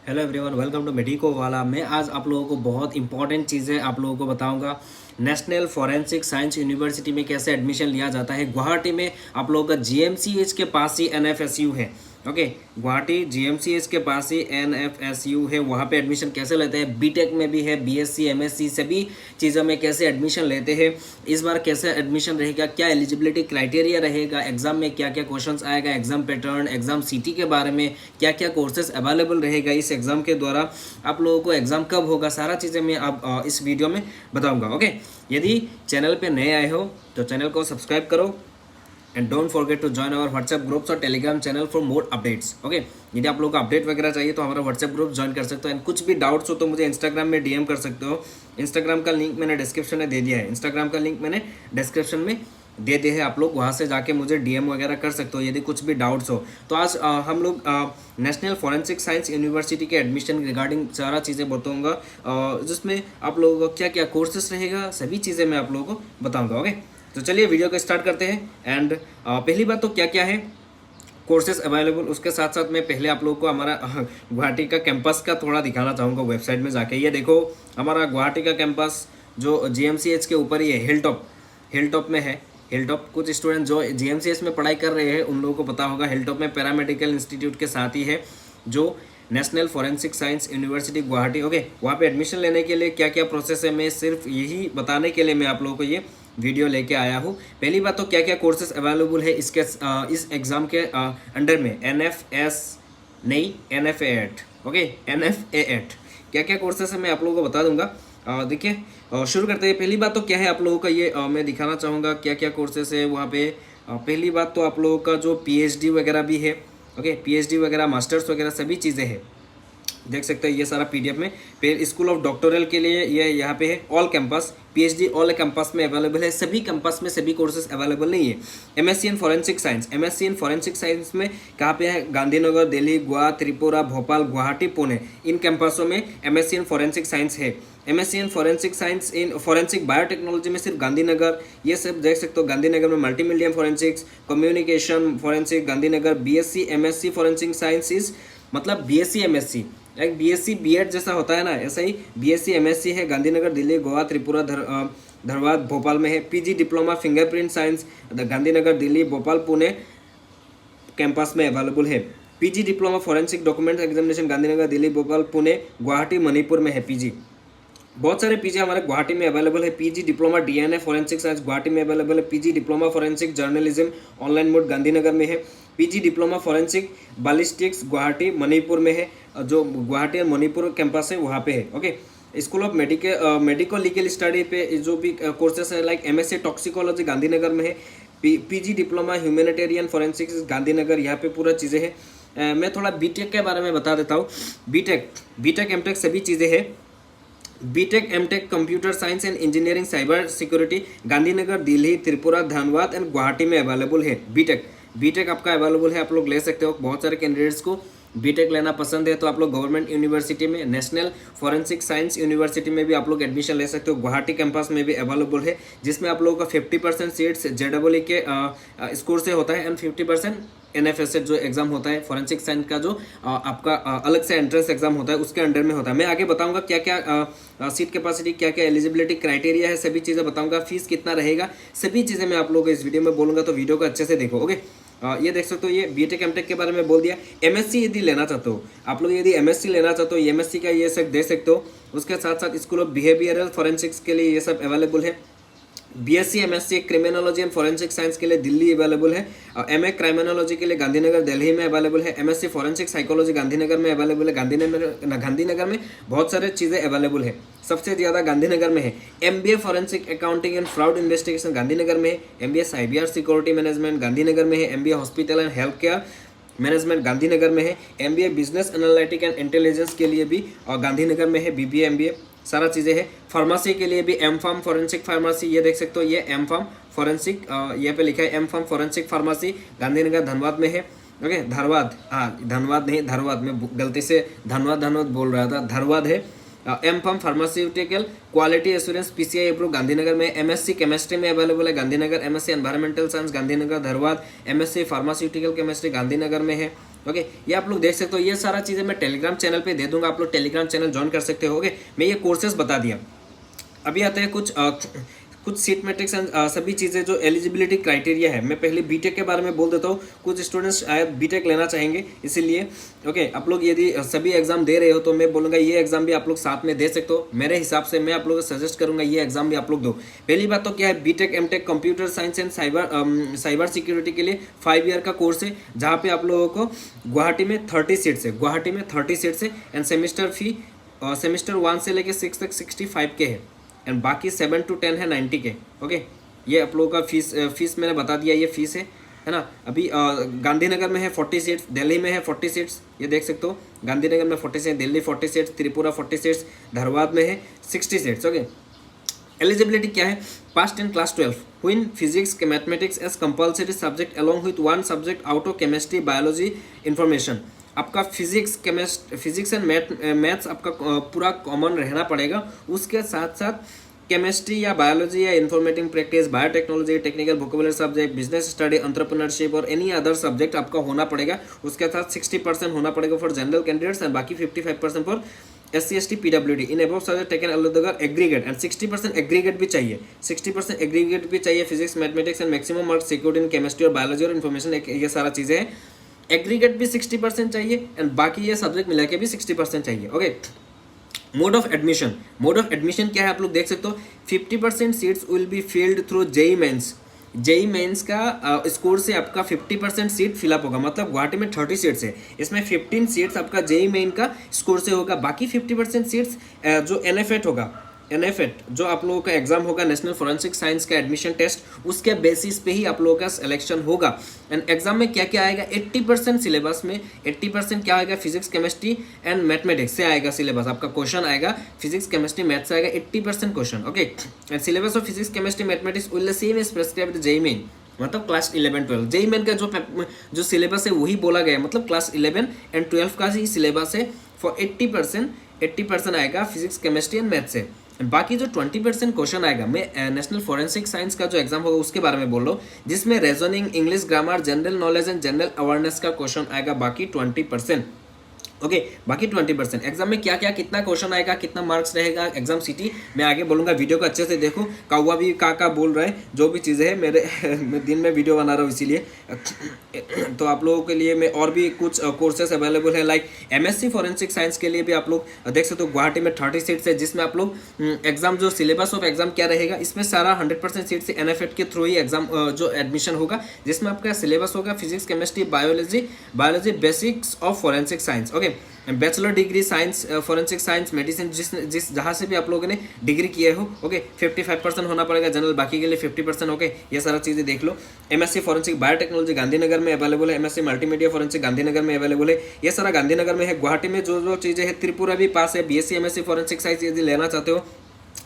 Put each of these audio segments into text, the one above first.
Hello everyone, welcome to medico वाला। मैं आज आप लोगों को बहुत इंपॉर्टेंट चीज़ें आप लोगों को बताऊंगा। नेशनल फॉरेंसिक साइंस यूनिवर्सिटी में कैसे एडमिशन लिया जाता है। गुवाहाटी में आप लोगों का जीएमसीएच के पास ही एनएफएसयू है। ओके, गुवाहाटी जीएमसीएच के पास ही एनएफएसयू है। वहाँ पे एडमिशन कैसे लेते हैं, बीटेक में भी है, बीएससी एमएससी सभी चीज़ों में कैसे एडमिशन लेते हैं, इस बार कैसे एडमिशन रहेगा, क्या एलिजिबिलिटी क्राइटेरिया रहेगा, एग्जाम में क्या क्या क्वेश्चंस आएगा, एग्जाम पैटर्न, एग्जाम सिटी के बारे में क्या क्या कोर्सेज अवेलेबल रहेगा इस एग्जाम के द्वारा, आप लोगों को एग्जाम कब होगा, सारा चीज़ें मैं आप इस वीडियो में बताऊंगा। ओके, यदि चैनल पे नए आए हो तो चैनल को सब्सक्राइब करो and don't forget to join our WhatsApp groups और Telegram channel for more updates. Okay, यदि आप लोगों को अपडेट वगैरह चाहिए तो हमारा व्हाट्सएप ग्रुप ज्वाइन कर सकते हो। एंड कुछ भी डाउट्स हो तो मुझे इंस्टाग्राम में डीएम कर सकते हो। इंस्टाग्राम का लिंक मैंने डिस्क्रिप्शन में दे दिया है। इंस्टाग्राम का लिंक मैंने डिस्क्रिप्शन में दे दिए हैं, आप लोग वहाँ से जाके मुझे डीएम वगैरह कर सकते हो यदि कुछ भी डाउट्स हो तो। आज हम लोग नेशनल फॉरेंसिक साइंस यूनिवर्सिटी के एडमिशन रिगार्डिंग सारा चीज़ें बताऊँगा, जिसमें आप लोगों को क्या क्या कोर्सेस रहेगा सभी चीज़ें मैं आप लोगों को बताऊँगा। ओके, तो चलिए वीडियो को स्टार्ट करते हैं। एंड पहली बात तो क्या क्या है कोर्सेज अवेलेबल, उसके साथ साथ मैं पहले आप लोगों को हमारा गुवाहाटी का कैंपस का थोड़ा दिखाना चाहूँगा। वेबसाइट में जाके ये देखो, हमारा गुवाहाटी का कैंपस जो जीएमसीएच के ऊपर ही है, हिल टॉप में है। हिल टॉप, कुछ स्टूडेंट जो जीएमसीएच में पढ़ाई कर रहे हैं उन लोगों को पता होगा, हिल टॉप में पैरामेडिकल इंस्टीट्यूट के साथ ही है जो national forensic science university Guwahati. Okay, वहाँ पे एडमिशन लेने के लिए क्या क्या प्रोसेस है, मैं सिर्फ यही बताने के लिए मैं आप लोगों को ये वीडियो लेके आया हूँ। पहली बात तो क्या क्या कोर्सेज अवेलेबल है इसके इस एग्ज़ाम के अंडर में, NF8। ओके, NF8 क्या क्या कोर्सेज है मैं आप लोगों को बता दूंगा। देखिए, शुरू करते हैं। पहली बात तो क्या है आप लोगों का ये मैं दिखाना चाहूँगा क्या क्या कोर्सेज है वहाँ पे। पहली बात तो आप लोगों का जो पीएचडी वगैरह भी है। ओके, पीएचडी वगैरह, मास्टर्स वगैरह सभी चीज़ें हैं, देख सकते हैं ये सारा पीडीएफ में। फिर स्कूल ऑफ डॉक्टोरल के लिए ये यहाँ पे है all campus, PhD all campus में अवेलेबल है। सभी कैंपस में सभी कोर्सेज अवेलेबल नहीं है। MSc in forensic science, MSc in forensic science में कहाँ पे है, गांधीनगर, दिल्ली, गोवा, त्रिपुरा, भोपाल, गुवाहाटी, पुणे, इन कैंपसों में एमएससी इन फॉरेंसिक साइंस है। MSc in forensic science in forensic biotechnology में सिर्फ गांधीनगर, ये सब देख सकते हो। गांधीनगर में multi medium forensics, communication forensic Gandhinagar, BSc MSc forensic sciences, मतलब बीएससी एमएससी एक बीएससी बीएड जैसा होता है ना, ऐसा ही बीएससी एमएससी है। गांधीनगर, दिल्ली, गोवा, त्रिपुरा, धनबाद, भोपाल में है। PG diploma fingerprint science Gandhinagar, Delhi, Bhopal, Pune campus में अवेलेबल है। PG diploma forensic document examination Gandhinagar, Delhi, Bhopal, Pune, Guwahati, Manipur में है पीजी। बहुत सारे पीजी हमारे गुवाहाटी में अवेलेबल है। PG diploma DNA forensic science Guwahati में अवेलेबल है। PG diploma forensic journalism online mode Gandhinagar में है। PG diploma forensic ballistics Guwahati, Manipur में है, जो गुवाहाटी और मणिपुर कैंपस है वहाँ पे है। Okay, school of medico legal study पे जो भी कोर्सेस है लाइक एमएससी टॉक्सिकोलॉजी गांधीनगर में है। PG diploma humanitarian forensics Gandhinagar, यहाँ पे पूरा चीज़ें हैं। मैं थोड़ा बीटेक के बारे में बता देता हूँ। बीटेक एमटेक सभी चीज़ें हैं। BTech MTech computer science and engineering cyber security Gandhinagar, Delhi, Tripura, Dhanbad and Guwahati में अवेलेबल है। बीटेक आपका अवेलेबल है, आप लोग ले सकते हो। बहुत सारे कैंडिडेट्स को बीटेक लेना पसंद है तो आप लोग गवर्नमेंट यूनिवर्सिटी में, नेशनल फॉरेंसिक साइंस यूनिवर्सिटी में भी आप लोग एडमिशन ले सकते हो। गुवाहाटी कैंपस में भी अवेलेबल है, जिसमें आप लोगों का 50% सीट्स जेडबल के स्कोर से होता है एंड 50% एनएफएसएच जो एग्जाम होता है फॉरेंसिक साइंस का, जो आपका अलग से एंट्रेंस एग्जाम होता है उसके अंडर में होता है। मैं आगे बताऊंगा क्या क्या सीट कैपेसिटी, क्या क्या एलिजिबिलिटी क्राइटेरिया है, सभी चीज़ें बताऊंगा। फीस कितना रहेगा, सभी चीज़ें मैं आप लोगों को इस वीडियो में बोलूँगा, तो वीडियो को अच्छे से देखो। ओके, ये देख सकते हो, ये बीटेक एमटेक के बारे में बोल दिया। एमएससी यदि लेना चाहते हो आप लोग, यदि एमएससी लेना चाहते हो एमएससी का ये सब दे सकते हो। उसके साथ साथ स्कूल ऑफ बिहेवियरल फॉरेंसिक्स के लिए ये सब अवेलेबल है। BSc MSc criminology and forensic science के लिए दिल्ली अवेलेबल है। एमए क्राइमिनोलॉजी के लिए गांधीनगर, दिल्ली में अवेलेबल है। एमएससी फॉरेंसिक साइकोलॉजी गांधीनगर में अवेलेबल है। गांधीनगर में बहुत सारे चीज़ें अवेलेबल है, सबसे ज़्यादा गांधीनगर में है। MBA forensic accounting and fraud investigation Gandhinagar में है। MBA cyber security management Gandhinagar में है। MBA hospital and health care management Gandhinagar में है। MBA business analytic and intelligence के लिए भी गांधीनगर में है। बीबीए एमबीए सारा चीज़ें है। फार्मेसी के लिए भी एम फार्म फॉरेंसिक फार्मेसी, ये देख सकते हो, ये एम फार्म फॉरेंसिक, यहाँ पे लिखा है M pharm forensic pharmacy Gandhinagar, Dhanbad में है। ओके, धनबाद, हाँ धनबाद नहीं धनबाद, मैं गलती से धनबाद बोल रहा था, धनबाद है। M pharm pharmaceutical quality assurance PCI approve Gandhinagar में। एमएससी केमिस्ट्री में अवेलेबल है Gandhinagar. MSc environmental science Gandhinagar, Dhanbad. MSc pharmaceutical chemistry Gandhinagar में है। ओके, ये आप लोग देख सकते हो। ये सारा चीज़ें मैं टेलीग्राम चैनल पे दे दूंगा, आप लोग टेलीग्राम चैनल ज्वाइन कर सकते हो। ओके, मैं ये कोर्सेज बता दिया। अभी आते हैं कुछ सीट मैट्रिक्स एंड सभी चीज़ें जो एलिजिबिलिटी क्राइटेरिया है। मैं पहले बीटेक के बारे में बोल देता हूँ, कुछ स्टूडेंट्स शायद बीटेक लेना चाहेंगे, इसीलिए ओके आप लोग यदि सभी एग्जाम दे रहे हो तो मैं बोलूँगा ये एग्जाम भी आप लोग साथ में दे सकते हो। मेरे हिसाब से मैं आप लोगों को सजेस्ट करूँगा ये एग्जाम भी आप लोग दो। पहली बात तो क्या है, BTech MTech computer science and cyber security के लिए 5 ईयर का कोर्स है, जहाँ पे आप लोगों को गुवाहाटी में 30 सीट्स है, गुवाहाटी में 30 सीट्स है। एंड सेमिस्टर फी सेमिस्टर 1 से लेके 6 तक 65 के है, एंड बाकी 7 to 10 है 90 के। ओके, ये आप लोगों का फीस मैंने बता दिया, ये फीस है ना। अभी गांधीनगर में है 40 सीट्स, दिल्ली में है 40 सीट्स, ये देख सकते हो। गांधीनगर में 40 seats, Delhi 40 seats, Tripura 40 seats, Dhanbad में है 60 सीट्स। ओके, एलिजिबिलिटी क्या है, पास 10 क्लास 12 हुइन physics mathematics as compulsory subject along with 1 subject out of chemistry biology information. आपका फिजिक्स एंड मैथ्स आपका पूरा कॉमन रहना पड़ेगा। उसके साथ साथ केमिस्ट्री या बायोलॉजी या informative practice, biotechnology, technical vocabulary subject, business study, entrepreneurship और एनी अदर सब्जेक्ट आपका होना पड़ेगा। उसके साथ 60% होना पड़ेगा फॉर जनरल कैंडिडेट्स एंड बाकी 55% for SC ST PWD in above subject taken अलग एग्रीगेट एंड 60% एग्रीगेट भी चाहिए, 60% एग्रीगेट भी चाहिए physics mathematics and maximum marks secured in chemistry और बायोलॉजी और इन्फॉर्मेशन, ये सारा चीज़ें हैं। एग्रीगेट भी 60% चाहिए एंड बाकी ये सब्जेक्ट मिला के भी 60% चाहिए। ओके, मोड ऑफ एडमिशन क्या है आप लोग देख सकते हो। 50% seats will be filled through JEE mains. JEE mains का स्कोर से आपका 50% सीट फिलअप होगा, मतलब गुवाहाटी में 30 सीट्स है, इसमें 15 सीट्स आपका जेई मेन का स्कोर से होगा। बाकी 50% सीट्स जो NFET होगा, NFET जो आप लोगों का एग्जाम होगा, नेशनल फोरेंसिक साइंस का एडमिशन टेस्ट, उसके बेसिस पे ही आप लोगों का सिलेक्शन होगा। एंड एग्जाम में क्या क्या आएगा, 80% सिलेबस में 80% क्या आएगा, फिजिक्स केमिस्ट्री एंड मैथमेटिक्स से आएगा सिलेबस। आपका क्वेश्चन आएगा फिजिक्स केमिस्ट्री मैथ्स से आएगा 80% question. Okay, and syllabus of physics chemistry mathematics will same is prescribed JEE main, मतलब क्लास 11 12 जेईई मेन का जो सिलेबस है वही बोला गया है, मतलब क्लास 11 एंड 12 का ही सिलेबस है। फॉर 80% आएगा फिजिक्स केमिस्ट्री एंड मैथ्स से। बाकी जो 20% क्वेश्चन आएगा, मैं नेशनल फोरेंसिक साइंस का जो एग्जाम होगा उसके बारे में बोल रहा हूँ, जिसमें reasoning, English grammar, general knowledge and general awareness का क्वेश्चन आएगा। बाकी 20%। ओके, बाकी 20% एग्जाम में क्या क्या कितना क्वेश्चन आएगा, कितना मार्क्स रहेगा, एग्जाम सिटी मैं आगे बोलूँगा। वीडियो को अच्छे से देखो, कौवा भी का बोल रहा है, जो भी चीज़ें हैं मेरे मैं दिन में वीडियो बना रहा हूँ इसीलिए। तो आप लोगों के लिए मैं और भी कुछ कोर्सेस अवेलेबल है, लाइक MSc फॉरेंसिक साइंस के लिए भी आप लोग देख सकते हो। गुवाहाटी में 30 सीट्स है, जिसमें आप लोग एग्जाम जो सिलेबस ऑफ एग्जाम क्या रहेगा, इसमें सारा 100% सीट से NFET के थ्रू ही एग्जाम जो एडमिशन होगा, जिसमें आपका सिलेबस होगा physics chemistry biology basics of forensic science. Okay, bachelor degree science, forensic science, medicine, जिस जहाँ से भी आप लोगों ने डिग्री किए हो। ओके, 55% होना पड़ेगा जनरल, बाकी के लिए 50%। ओके, ये सारा चीज़ें देख लो। MSc फॉरेंसिक बायोटेक्नोलॉजी गांधीनगर में अवेलेबल है, MSc मल्टीमीडिया फॉरेंसिक गांधीनगर में अवेलेबल है, ये सारा गांधीनगर में है। गुवाहाटी में जो चीज़ें हैं, त्रिपुरा भी पास है। BSc MSc फॉरेंसिक साइंस यदि लेना चाहते हो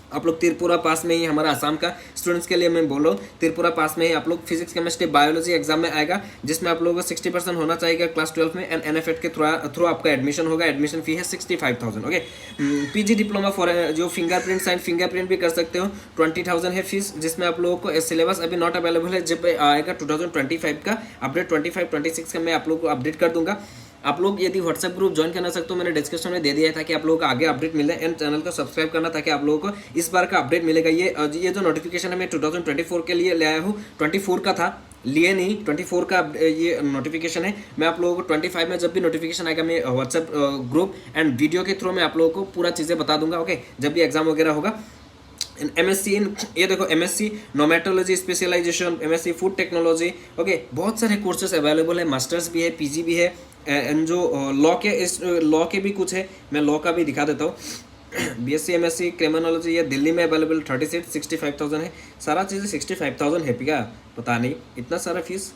आप लोग, त्रिपुरा पास में ही, हमारा आसाम का स्टूडेंट्स के लिए मैं बोल रहा हूँ, त्रिपुरा पास में ही आप लोग फिजिक्स केमिस्ट्री बायोलॉजी एग्जाम में आएगा, जिसमें आप लोगों को 60% होना चाहिए क्लास 12 में। एंड NFET के थ्रू आपका एडमिशन होगा। एडमिशन फी है 65,000। ओके, PG डिप्लोमा फॉर जो फिंगरप्रिंट साइंस, फिंगरप्रिंट भी कर सकते हो, 20,000 है फीस, जिसमें आप लोगों को सिलेबस अभी नॉट अवेलेबल है। जब आएगा 2025 का अपडेट, 25-26 का मैं आप लोग को अपडेट कर दूंगा। आप लोग यदि व्हाट्सएप ग्रुप ज्वाइन करना सकते हो, मैंने डिस्क्रिप्शन में दे दिया है, ताकि आप लोगों को आगे अपडेट मिले। एंड चैनल को सब्सक्राइब करना, ताकि आप लोगों को इस बार का अपडेट मिलेगा। ये जो नोटिफिकेशन है मैं 2024 के लिए ले आया हूँ, 24 का था, लिए नहीं, 24 का ये नोटिफिकेशन है। मैं आप लोगों को 25 में जब भी नोटिफिकेशन आएगा, मैं व्हाट्सएप ग्रुप एंड वीडियो के थ्रू मैं आप लोगों को पूरा चीज़ें बता दूंगा। ओके, जब भी एग्जाम वगैरह होगा। MSc इन, ये देखो, MSc nematology specialization, MSc food technology. Okay, बहुत सारे कोर्सेस अवेलेबल है, मास्टर्स भी है, PG भी है। एंड जो लॉ के भी कुछ है, मैं लॉ का भी दिखा देता हूँ। BSc MSc क्रिमिनोलॉजी, ये दिल्ली में अवेलेबल 30 सीट 65,000 है। सारा चीज़ें 65,000 है क्या, पता नहीं इतना सारा फीस।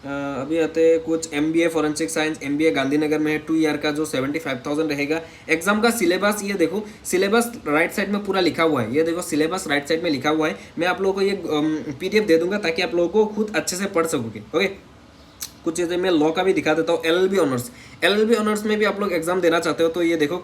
अभी आते हैं कुछ MBA forensic science, MBA Gandhinagar में है, 2 ईयर का, जो 75,000 रहेगा। एग्जाम का सिलेबस ये देखो, सिलेबस राइट साइड में पूरा लिखा हुआ है, ये देखो सिलेबस राइट साइड में लिखा हुआ है। मैं आप लोगों को ये PDF दे दूंगा, ताकि आप लोगों को खुद अच्छे से पढ़ सकोगे। ओके, कुछ चीज़ें मैं लॉ का भी दिखा देता हूँ। LLB LLB ऑनर्स में भी आप लोग एग्जाम देना चाहते हो तो ये देखो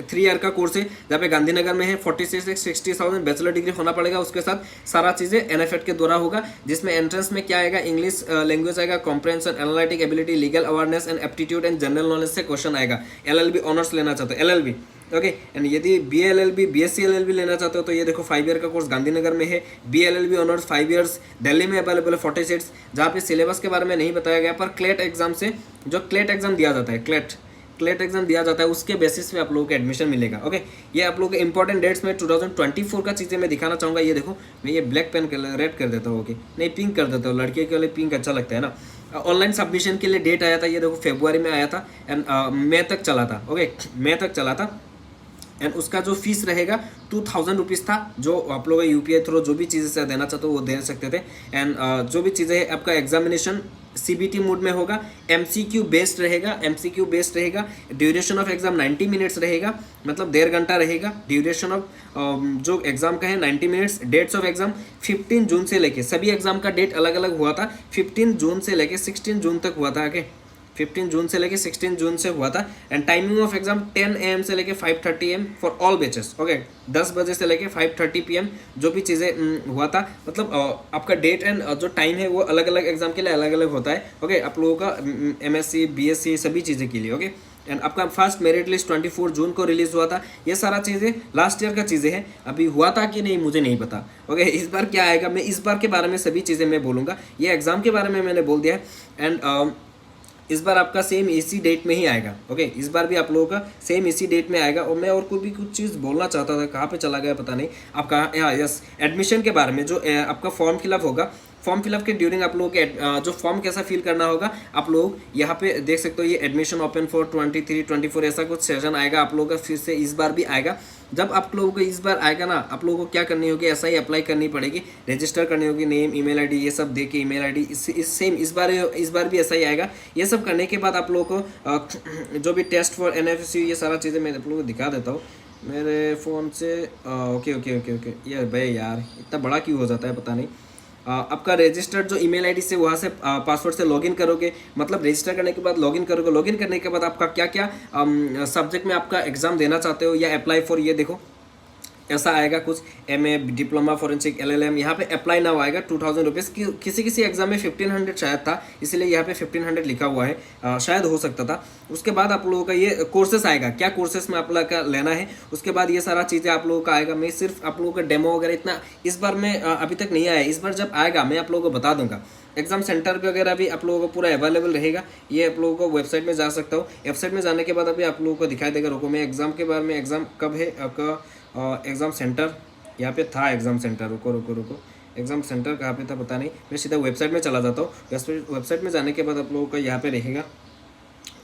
3 ईयर का कोर्स है जहाँ पे गांधीनगर में है। 46 से 60,000 बैचलर डिग्री होना पड़ेगा। उसके साथ सारा चीज़ें NFET के द्वारा होगा, जिसमें एंट्रेंस में क्या आएगा, इंग्लिश लैंग्वेज आएगा, comprehension, analytic ability, legal awareness and aptitude and general knowledge से क्वेश्चन आएगा। LLB ऑनर्स लेना चाहते हो LLB, ओके। एंड यदि BA-LLB BSc LLB लेना चाहते हो तो ये देखो 5 ईयर का कोर्स गांधीनगर में है। BA-LLB ऑनर्स 5 ईयर्स दिल्ली में अवेलेबल है 40 सीट्स, जहाँ पे सिलेबस के बारे में नहीं बताया गया, पर क्लेट एग्जाम से जो क्लेट एग्जाम दिया जाता है, क्लेट एग्जाम दिया जाता है, उसके बेसिस पे आप लोगों को एडमिशन मिलेगा, ओके। ये आप लोगों के इंपॉर्टेंट डेट्स में 2024 का चीज़ें मैं दिखाना चाहूँगा। ये देखो मैं ये ब्लैक पेन रेड कर देता हूँ, ओके, नहीं पिंक कर देता हूँ, लड़के के लिए पिंक अच्छा लगता है ना। ऑनलाइन सबमिशन के लिए डेट आया था, ये देखो फरवरी में आया था एंड मई तक चला था, ओके, मई तक चला था। एंड उसका जो फीस रहेगा 2000 रुपीज़ था, जो आप लोग UPI थ्रू जो भी चीज़ें से देना चाहते हो वो दे सकते थे। एंड जो भी चीज़ें है आपका एग्जामिनेशन CBT मोड में होगा, MCQ बेस्ड रहेगा। ड्यूरेशन ऑफ एग्जाम 90 मिनट्स रहेगा, मतलब 1.5 घंटा रहेगा। ड्यूरेशन ऑफ जो एग्जाम का है 90 मिनट्स। डेट्स ऑफ एग्जाम 15 जून से लेके, सभी एग्जाम का डेट अलग अलग हुआ था, 15 जून से लेके 16 जून तक हुआ था, ओके। 15 जून से लेके 16 जून से हुआ था। And timing of exam 10 AM से लेके 5:30 AM for all batches, okay. 10 बजे से लेके 5:30 PM जो भी चीज़ें हुआ था, मतलब आपका डेट एंड जो टाइम है वो अलग अलग एग्जाम के लिए अलग अलग होता है, ओके। आप लोगों का MSc BSc सभी चीज़ें के लिए, ओके। एंड आपका फर्स्ट मेरिट लिस्ट 24 जून को रिलीज हुआ था। ये सारा चीज़ें लास्ट ईयर का चीज़ें हैं, अभी हुआ था कि नहीं मुझे नहीं पता, ओके। इस बार क्या आएगा, मैं इस बार के बारे में सभी चीज़ें मैं बोलूँगा। ये एग्जाम के बारे में मैंने बोल दिया है। एंड इस बार आपका सेम इसी डेट में ही आएगा, ओके। इस बार भी आप लोगों का सेम इसी डेट में आएगा। और मैं और कोई भी कुछ चीज़ बोलना चाहता था, कहाँ पे चला गया पता नहीं। आपका हाँ यस, एडमिशन के बारे में जो आपका फॉर्म फिलअप होगा, फॉर्म फिलअप के ड्यूरिंग आप लोगों के जो फॉर्म कैसा फिल करना होगा, आप लोग यहाँ पे देख सकते हो। ये एडमिशन ओपन फॉर 23-24 ऐसा कुछ सेशन आएगा आप लोगों का, फिर से इस बार भी आएगा। जब आप लोगों को इस बार आएगा ना, आप लोगों को क्या करनी होगी, ऐसा ही अप्लाई करनी पड़ेगी, रजिस्टर करनी होगी, नेम ईमेल आईडी ये सब दे के, ईमेल आईडी इस बार भी ऐसा ही आएगा। ये सब करने के बाद आप लोगों को जो भी टेस्ट फॉर NFC ये सारा चीज़ें मैं आप लोगों को दिखा देता हूँ मेरे फ़ोन से। ओके ओके ओके ओके, ये भाई यार इतना बड़ा क्यों हो जाता है पता नहीं। आपका रजिस्टर्ड जो ईमेल आईडी से वहाँ से पासवर्ड से लॉगिन करोगे, मतलब रजिस्टर करने के बाद लॉगिन करोगे। लॉगिन करने के बाद आपका क्या क्या सब्जेक्ट में आपका एग्जाम देना चाहते हो या अप्लाई फॉर, ये देखो ऐसा आएगा कुछ, MA डिप्लोमा फॉरेंसिक LLM। यहाँ पे अप्लाई नाउ आएगा 2000 रुपीज़। किसी एग्जाम में 1500 शायद था, इसलिए यहाँ पे 1500 लिखा हुआ है, शायद हो सकता था। उसके बाद आप लोगों का ये कोर्सेस आएगा, क्या कोर्सेस में आप लोगों का लेना है। उसके बाद ये सारा चीज़ें आप लोगों का आएगा। मैं सिर्फ आप लोगों का डेमो वगैरह इतना इस बार में अभी तक नहीं आया, इस बार जब आएगा मैं आप लोगों को बता दूंगा। एग्जाम सेंटर वगैरह भी आप लोगों को पूरा अवेलेबल रहेगा। ये आप लोगों को वेबसाइट में जा सकता हूँ, वेबसाइट में जाने के बाद अभी आप लोगों को दिखाई देगा। रुको मैं एग्जाम के बारे में, एग्जाम कब है आपका, एग्ज़ाम सेंटर यहाँ पे था, एग्ज़ाम सेंटर, रुको एग्ज़ाम सेंटर कहाँ पे था पता नहीं। मैं सीधा वेबसाइट में चला जाता हूँ। वेबसाइट में जाने के बाद आप लोगों का यहाँ पे रहेगा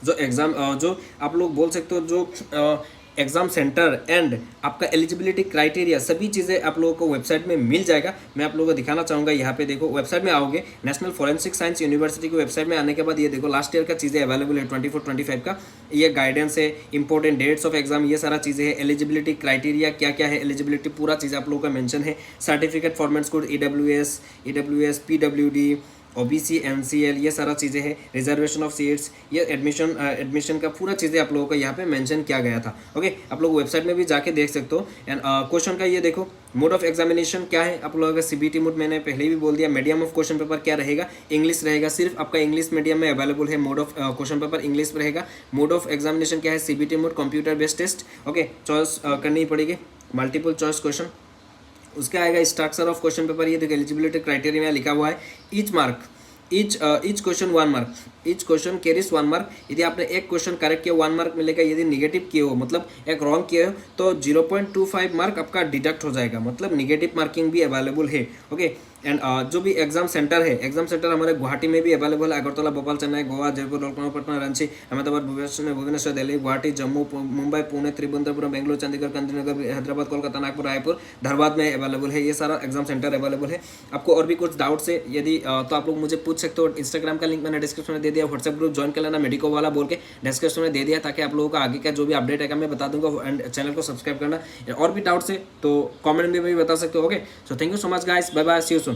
जो एग्ज़ाम, जो आप लोग बोल सकते हो जो एग्ज़ाम सेंटर एंड आपका एलिजिबिलिटी क्राइटेरिया, सभी चीज़ें आप लोगों को वेबसाइट में मिल जाएगा। मैं आप लोगों को दिखाना चाहूँगा। यहाँ पे देखो वेबसाइट में आओगे, नेशनल फॉरेंसिक साइंस यूनिवर्सिटी की वेबसाइट में आने के बाद ये देखो लास्ट ईयर का चीज़ें अवेलेबल है 24-25 का। ये गाइडेंस है, इंपॉर्टेंट डेट्स ऑफ एग्जाम, ये सारा चीज़ें है। एलिजिबिलिटी क्राइटेरिया क्या क्या है, एलिजिबिलिटी पूरा चीज़ आप लोगों का मेंशन है। Certificate formats code EWS PWD OBC NCL ये सारा चीज़ें हैं। रिजर्वेशन ऑफ सीट्स, ये एडमिशन का पूरा चीज़ें आप लोगों को यहाँ पे मेंशन किया गया था, ओके। आप लोग वेबसाइट में भी जाके देख सकते हो। एंड क्वेश्चन का ये देखो, मोड ऑफ एग्जामिनेशन क्या है आप लोगों का, CBT मोड मैंने पहले भी बोल दिया। मीडियम ऑफ क्वेश्चन पेपर क्या रहेगा, इंग्लिश रहेगा, सिर्फ आपका इंग्लिश मीडियम में अवेलेबल है। Mode of question paper English में रहेगा। मोड ऑफ एग्जामिनेशन क्या है, CBT mode, computer based test, okay. Choice करनी पड़ेगी, मल्टीपल चॉइस क्वेश्चन। उसका आएगा स्ट्रक्चर ऑफ क्वेश्चन पेपर, ये देखो एलिजिबिलिटी क्राइटेरिया में लिखा हुआ है। Each question 1 mark, each question carries 1 mark. यदि आपने एक क्वेश्चन करेक्ट किया 1 मार्क मिलेगा, यदि निगेटिव किए हो मतलब एक रॉन्ग किए हो तो 0.25 मार्क आपका डिडक्ट हो जाएगा, मतलब निगेटिव मार्किंग भी अवेलेबल है, ओके। एंड जो भी एग्जाम सेंटर है, एग्जाम सेंटर हमारे गुवाहाटी में भी अवेलेबल है। अगरतला, भोपाल, चेन्नई, गोवा, जयपुर, लखनऊ, पटना, रांची, अहमदाबाद, भुवनेश्वर, दिल्ली, गुवाहाटी, जम्मू, मुंबई, पुणे, त्रिवेंद्रपुरम, बेंगलोर, चंडीगढ़, गांधीनगर, हैदराबाद, कोलकाता, नागपुर, रायपुर, धनबाद में अवेलेबल है। ये सारा एग्जाम सेंटर अवेलेबल है। आपको और भी कुछ डाउट्स है यदि तो आप लोग मुझे पूछ सकते हो। इंस्टाग्राम का लिंक मैंने डिस्क्रिप्शन में दे दिया। व्हाट्सएप ग्रुप ज्वाइन कर लेना, मेडिको वाला बोल के डिस्क्रिप्शन में दे दिया, ताकि आप लोगों का आगे का जो भी अपडेट है मैं बता दूंगा। एंड चैनल को सब्सक्राइब करना। और भी डाउट्स है तो कॉमेंट में भी बता सकते हो, okay. So thank you so much guys, bye bye, see you soon.